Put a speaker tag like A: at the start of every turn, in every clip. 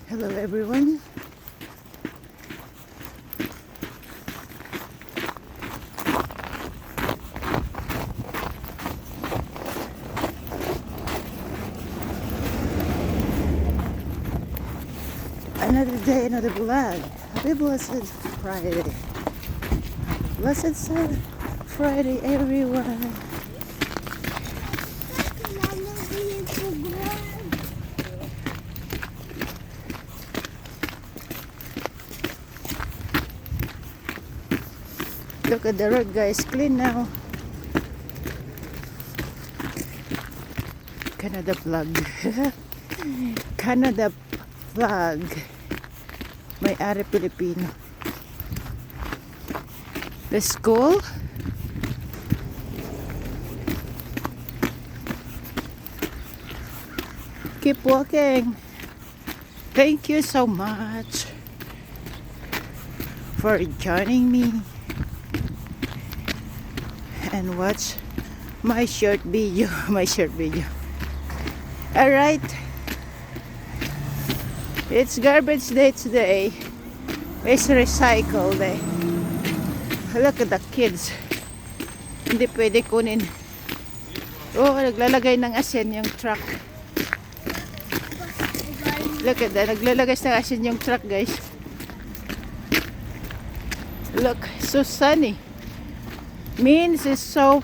A: Hello everyone. Another day, another vlog. Happy Blessed Friday. Blessed Friday everyone. Look at the road guys, clean now. Canada vlog. Canada vlog. May-ari Pilipino. The school. Keep walking. Thank you so much for joining me and watch my short video. Alright, it's garbage day today. It's recycle day. Look at the kids. Hindi pwede kunin. Oh, naglalagay ng asin yung truck. Look at that, naglalagay ng asin yung truck guys. Look, so sunny. Means it's so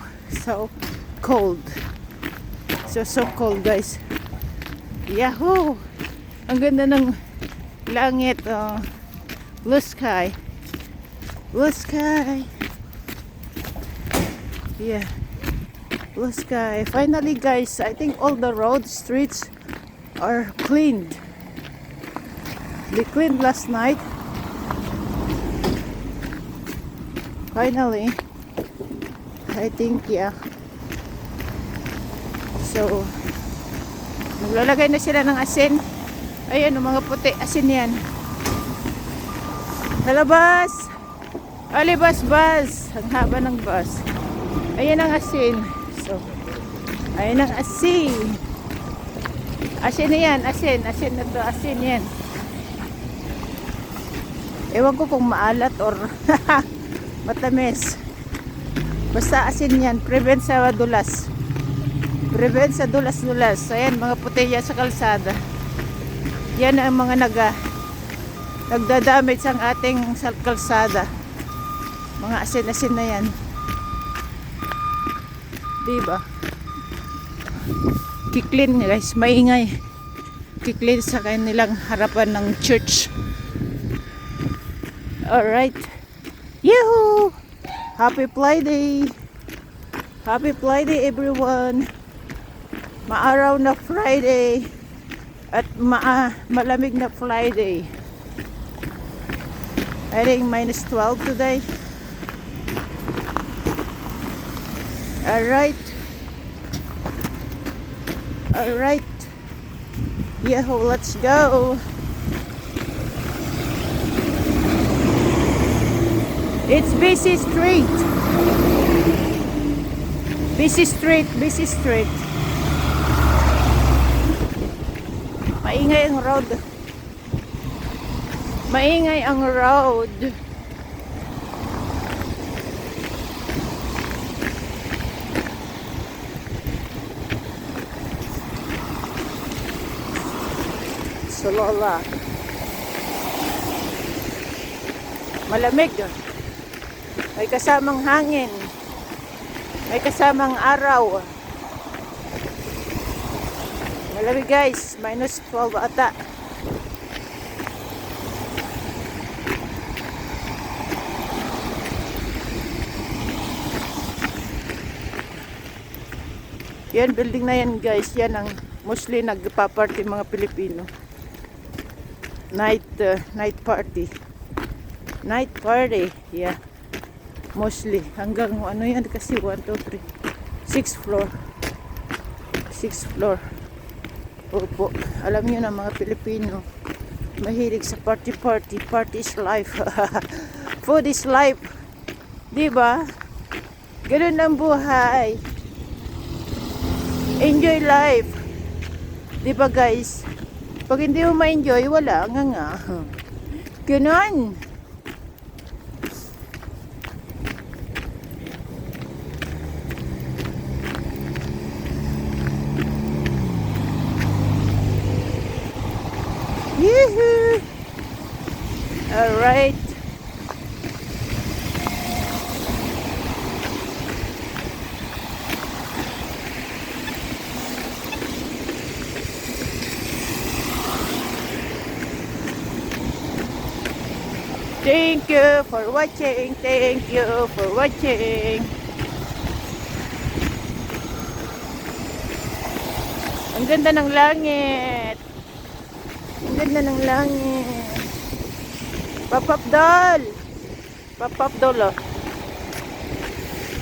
A: cold. So cold guys. Yahoo! Ang ganda ng langit. Oh. Blue sky. Blue sky. Yeah. Blue sky. Finally guys, I think all the road streets are cleaned. They cleaned last night. Finally. I think, yeah. So, naglalagay na sila ng asin. Ayan, mga puti. Asin yan. Halabas! Alibas bus! Ang haba ng bus. Ayan ang asin. So, ayan ang asin. Asin na yan. Asin. Asin na to. Asin yan. Ewan ko kung maalat or matamis. Basta asin yan. Prevent sa dulas. Prevent sa dulas-dulas. Ayan, mga puti yan sa kalsada. Yan ang mga nagdadamage sa ating sa kalsada. Mga asin-asin na yan. Diba? Kiklin guys, maingay. Kiklin sa kanilang harapan ng church. Alright. Yahoo! Happy Friday! Happy Friday everyone! Maaraw na Friday at malamig na Friday. I think minus 12 today. Alright. Alright. Yahoo, let's go. It's busy street. Busy street, busy street. Maingay ang road. Maingay ang road. Solola. Malamig. May kasamang hangin. May kasamang araw. Malamig guys, minus 12 ata. Yan, building na yan guys. Yan ang mostly nagpa-party mga Pilipino. Night party. Night party, yeah. Mostly. Hanggang ano yan kasi 1, 2, 3. 6th floor. 6th floor. Opo. Alam niyo na mga Pilipino. Mahilig sa party. Party is life. Food is life. Diba? Ganun ang buhay. Enjoy life. Diba guys? Pag hindi mo ma-enjoy, wala nga. Ganon. Yee-hoo! Alright. Thank you for watching. Thank you for watching. Ang ganda ng langit. Ang ganda ng langit. Pop-up doll. Pop-up doll, oh.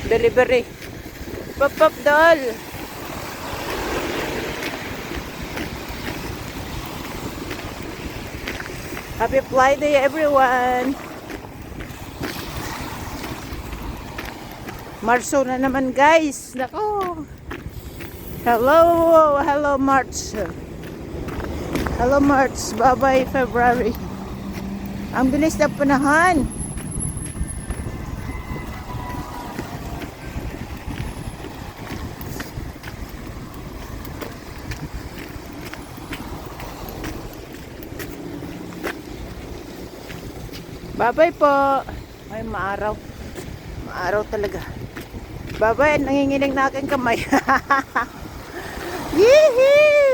A: Delivery. Pop-up doll. Happy Fly Day, everyone. Marso na naman, guys. Nako. Hello. Hello, March. Hello, March. Bye-bye, February. Ang bilis na panahon. Bye-bye po. Ay, maaraw. Maaraw talaga. Bye-bye. Nanginginig na aking kamay. Yee-hee!